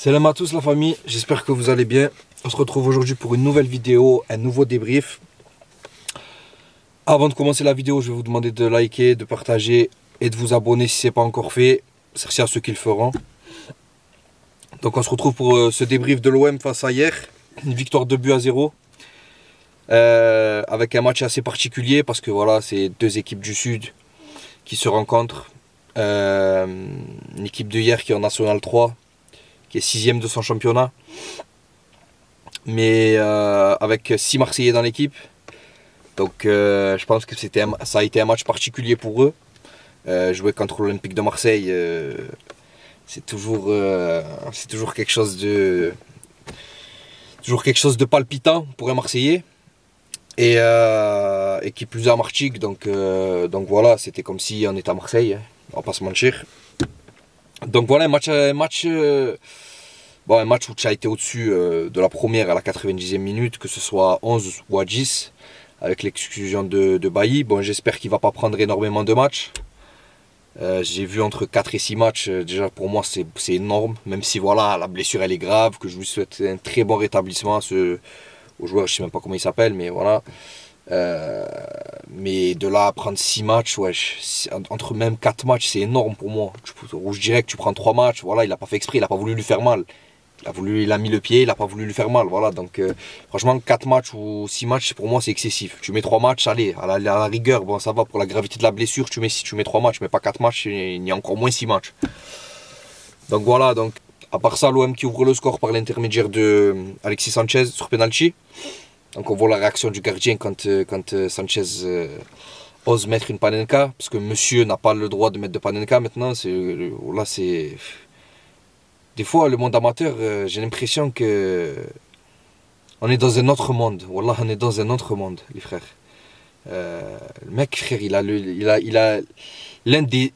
Salam à tous la famille, j'espère que vous allez bien. On se retrouve aujourd'hui pour une nouvelle vidéo, un nouveau débrief. Avant de commencer la vidéo, je vais vous demander de liker, de partager et de vous abonner si ce n'est pas encore fait. Merci à ceux qui le feront. Donc on se retrouve pour ce débrief de l'OM face à hier. Une victoire 2-0. Avec un match assez particulier parce que voilà, c'est deux équipes du Sud qui se rencontrent. Une équipe de hier qui est en National 3, qui est 6ème de son championnat, mais avec 6 Marseillais dans l'équipe. Donc je pense que ça a été un match particulier pour eux. Jouer contre l'Olympique de Marseille, c'est toujours quelque chose de palpitant pour un Marseillais. Et qui plus est à Martigues, donc voilà, c'était comme si on était à Marseille, hein, on va pas se mentir. Donc voilà, un match où tu as été au-dessus de la première à la 90e minute, que ce soit à 11 ou à 10, avec l'exclusion de Bailly. Bon, j'espère qu'il ne va pas prendre énormément de matchs. J'ai vu entre 4 et 6 matchs, déjà pour moi c'est énorme, même si voilà, la blessure elle est grave, que je lui souhaite un très bon rétablissement au joueur, je ne sais même pas comment il s'appelle, mais voilà. Mais de là à prendre 6 matchs, ouais, entre même 4 matchs, c'est énorme pour moi. Je dirais que tu prends 3 matchs, voilà, il n'a pas fait exprès, il n'a pas voulu lui faire mal. Il a mis le pied, il n'a pas voulu lui faire mal, voilà. Donc franchement, 4 matchs ou 6 matchs, pour moi c'est excessif. Tu mets 3 matchs, allez, à la rigueur, bon ça va, pour la gravité de la blessure, si tu mets 3 matchs, mais pas 4 matchs, il y a encore moins 6 matchs. Donc voilà, donc à part ça, l'OM qui ouvre le score par l'intermédiaire de Alexis Sanchez sur penalty. Donc on voit la réaction du gardien quand Sanchez ose mettre une Panenka, parce que monsieur n'a pas le droit de mettre de Panenka maintenant. Là c'est... Des fois le monde amateur, j'ai l'impression que on est dans un autre monde. Wallah, on est dans un autre monde, les frères. Le mec, frère, il a l'un des...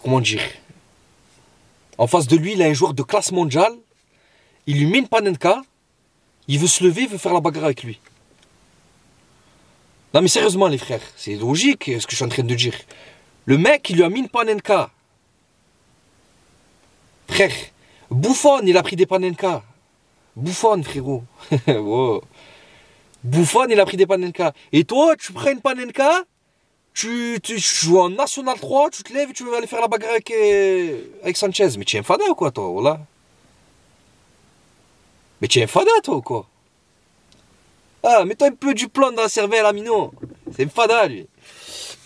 Comment dire? En face de lui, il a un joueur de classe mondiale. Il lui met une Panenka. Il veut se lever, il veut faire la bagarre avec lui. Non mais sérieusement les frères, c'est logique ce que je suis en train de dire. Le mec, il lui a mis une Panenka. Frère, Buffon, il a pris des Panenka. Buffon, frérot. Wow. Buffon, il a pris des Panenka. Et toi, tu prends une Panenka, tu joues en National 3, tu te lèves et tu veux aller faire la bagarre avec Sanchez. Mais tu es un fada ou quoi, toi, voilà. Mais tu es un fada, toi, ou quoi? Ah, mets-toi un peu du plomb dans la cervelle, Amino. C'est un fada, lui.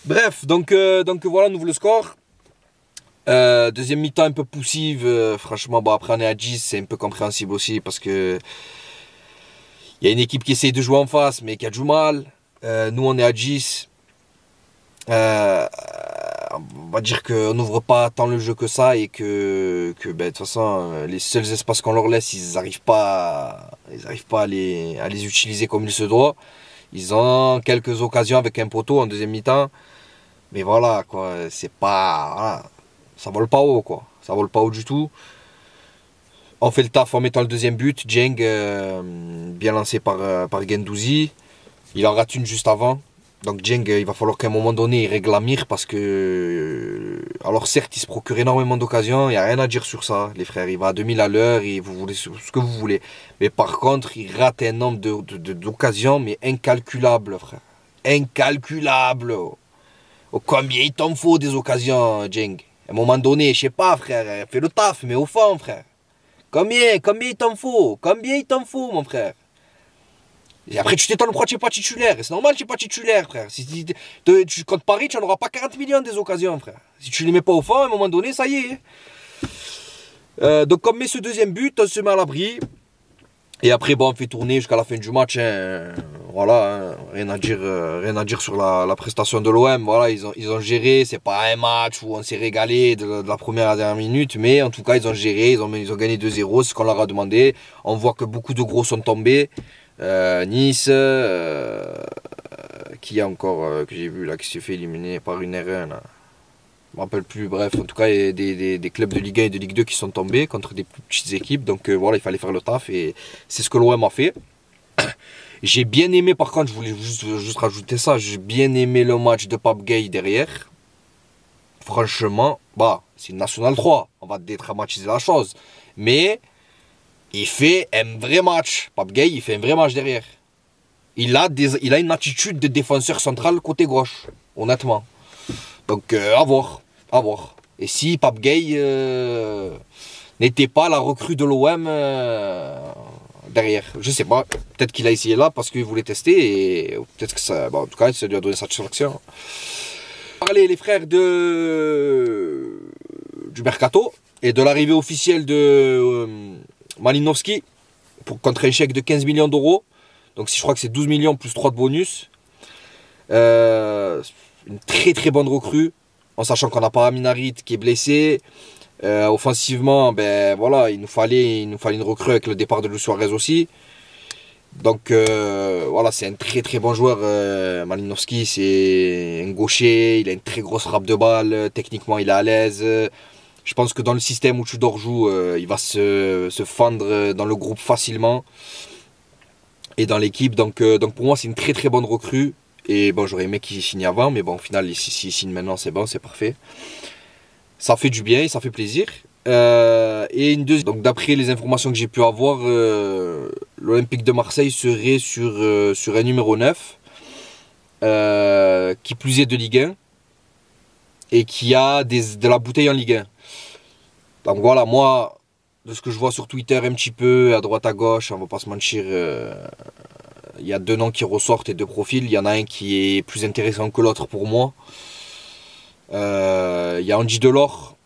Bref, donc voilà, on ouvre le score. Deuxième mi-temps un peu poussive. Franchement, bon, après on est à 10, c'est un peu compréhensible aussi parce que il y a une équipe qui essaye de jouer en face, mais qui a du mal. Nous, on est à 10. On va dire qu'on n'ouvre pas tant le jeu que ça et que de toute façon, les seuls espaces qu'on leur laisse, ils n'arrivent pas à les utiliser comme il se doit. Ils ont quelques occasions avec un poteau en deuxième mi-temps. Mais voilà, quoi, c'est pas... Voilà, ça vole pas haut, quoi. Ça vole pas haut du tout. On fait le taf en mettant le deuxième but. Dieng, bien lancé par Guendouzi. Il en rate une juste avant. Donc Dieng, il va falloir qu'à un moment donné, il règle la mire parce que... Alors certes, il se procure énormément d'occasions, il n'y a rien à dire sur ça, les frères. Il va à 2000 à l'heure et vous voulez ce que vous voulez. Mais par contre, il rate un nombre d'occasions, mais incalculable, frère. Incalculable. Oh, combien il t'en faut des occasions, Dieng? À un moment donné, je sais pas, frère, fais le taf, mais au fond, frère. Combien il t'en faut? Combien il t'en faut, mon frère? Et après, tu t'étonnes pourquoi tu n'es pas titulaire. C'est normal que tu n'es pas titulaire, frère. Si tu comptes Paris, tu n'en auras pas 40 millions des occasions, frère. Si tu ne les mets pas au fond, à un moment donné, ça y est. Donc, comme met ce deuxième but, on se met à l'abri. Et après, bon, on fait tourner jusqu'à la fin du match. Hein. Voilà, hein. Rien à dire sur la prestation de l'OM. Voilà, ils ont géré. C'est pas un match où on s'est régalé de la première à la dernière minute. Mais en tout cas, ils ont géré. Ils ont gagné 2-0. C'est ce qu'on leur a demandé. On voit que beaucoup de gros sont tombés. Nice, qui a encore que j'ai vu là qui s'est fait éliminer par une erreur là. Je me rappelle plus, bref, en tout cas il y a des clubs de Ligue 1 et de Ligue 2 qui sont tombés contre des plus petites équipes, donc voilà, il fallait faire le taf et c'est ce que l'OM a fait. J'ai bien aimé, par contre, je voulais juste rajouter ça, j'ai bien aimé le match de Pape Gueye derrière. Franchement, Bah, c'est une National 3. On va dédramatiser la chose. Mais il fait un vrai match. Pape Gueye, il fait un vrai match derrière. Il a une attitude de défenseur central côté gauche, honnêtement. Donc, à voir. À voir. Et si Pape Gueye n'était pas la recrue de l'OM derrière, je sais pas. Peut-être qu'il a essayé là parce qu'il voulait tester et peut-être que ça. Bon, en tout cas, ça lui a donné satisfaction. Parler les frères du mercato et de l'arrivée officielle de Malinowski contre un chèque de 15 millions d'euros. Donc si je crois que c'est 12 millions plus 3 de bonus. Une très très bonne recrue. En sachant qu'on n'a pas Aminarit qui est blessé. Offensivement, ben voilà, il nous fallait une recrue avec le départ de Luis Suarez aussi. Donc voilà, c'est un très très bon joueur. Malinowski, c'est un gaucher, il a une très grosse frappe de balle, techniquement il est à l'aise. Je pense que dans le système où Tudor joue, il va se fendre dans le groupe facilement et dans l'équipe. Donc pour moi, c'est une très très bonne recrue. Et bon, j'aurais aimé qu'il signe avant, mais bon, au final, s'il signe maintenant, c'est bon, c'est parfait. Ça fait du bien et ça fait plaisir. Et une deuxième. Donc d'après les informations que j'ai pu avoir, l'Olympique de Marseille serait sur un numéro 9, qui plus est de Ligue 1, et qui a de la bouteille en Ligue 1. Donc voilà, moi, de ce que je vois sur Twitter un petit peu, à droite à gauche, on va pas se mentir, il y a deux noms qui ressortent et deux profils. Il y en a un qui est plus intéressant que l'autre pour moi. Il y a Andy Delors.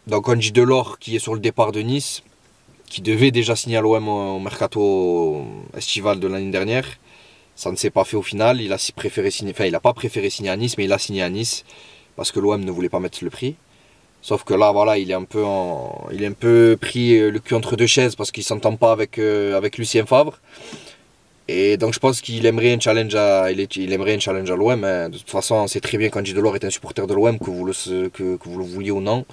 Donc Andy Delors qui est sur le départ de Nice, qui devait déjà signer à l'OM au mercato estival de l'année dernière. Ça ne s'est pas fait au final. Il a préféré signer, enfin il n'a pas préféré signer à Nice, mais il a signé à Nice parce que l'OM ne voulait pas mettre le prix. Sauf que là, voilà, il est un peu pris le cul entre deux chaises parce qu'il s'entend pas avec Lucien Favre. Et donc je pense qu'il aimerait un challenge à l'OM. Hein. De toute façon, on sait très bien qu'Andy Delors est un supporter de l'OM, que vous le vouliez ou non.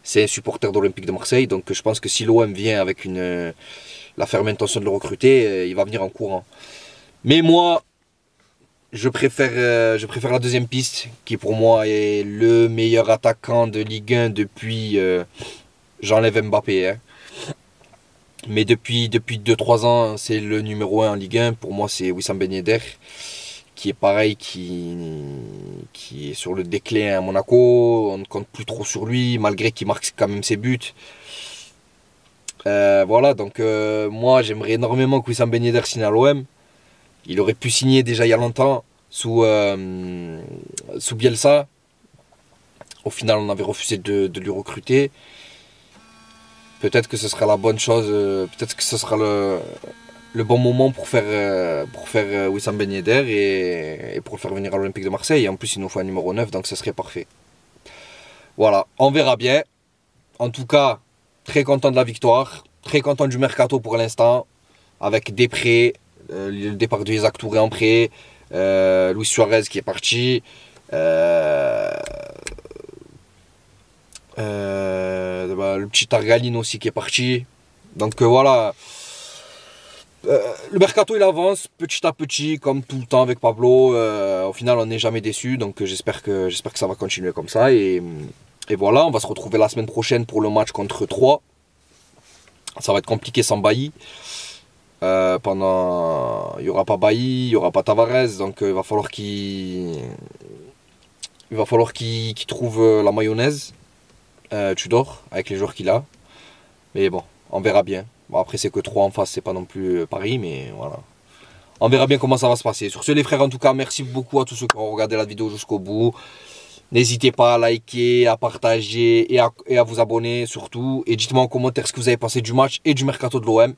C'est un supporter de l'Olympique de Marseille. Donc je pense que si l'OM vient avec la ferme intention de le recruter, il va venir en courant. Mais moi, je préfère la deuxième piste, qui pour moi est le meilleur attaquant de Ligue 1 depuis... j'enlève Mbappé. Hein. Mais depuis 2-3 ans, c'est le numéro 1 en Ligue 1. Pour moi, c'est Wissam Ben Yedder, qui est pareil, qui est sur le déclin à Monaco. On ne compte plus trop sur lui, malgré qu'il marque quand même ses buts. Voilà, donc moi, j'aimerais énormément que Wissam Ben Yedder signe à l'OM. Il aurait pu signer déjà il y a longtemps sous Bielsa. Au final, on avait refusé de lui recruter. Peut-être que ce sera la bonne chose, peut-être que ce sera le bon moment pour faire Wissam Ben Yedder et pour le faire venir à l'Olympique de Marseille. Et en plus, il nous faut un numéro 9, donc ce serait parfait. Voilà, on verra bien. En tout cas, très content de la victoire, très content du mercato pour l'instant, avec des prêts, le départ de Isaac Touré en prêt, Luis Suarez qui est parti. Le petit Targaline aussi qui est parti. Donc voilà. Le mercato il avance petit à petit comme tout le temps avec Pablo. Au final on n'est jamais déçu. Donc j'espère que ça va continuer comme ça. Et voilà, on va se retrouver la semaine prochaine pour le match contre 3. Ça va être compliqué sans Bailly. Il n'y aura pas Bailly, il n'y aura pas Tavares. Donc il va falloir qu'il trouve la mayonnaise. Tudor avec les joueurs qu'il a, mais bon, on verra bien. Bon, après c'est que 3 en face, c'est pas non plus Paris, mais voilà, on verra bien comment ça va se passer. Sur ce les frères, en tout cas merci beaucoup à tous ceux qui ont regardé la vidéo jusqu'au bout. N'hésitez pas à liker, à partager et à vous abonner surtout, et dites-moi en commentaire ce que vous avez pensé du match et du mercato de l'OM.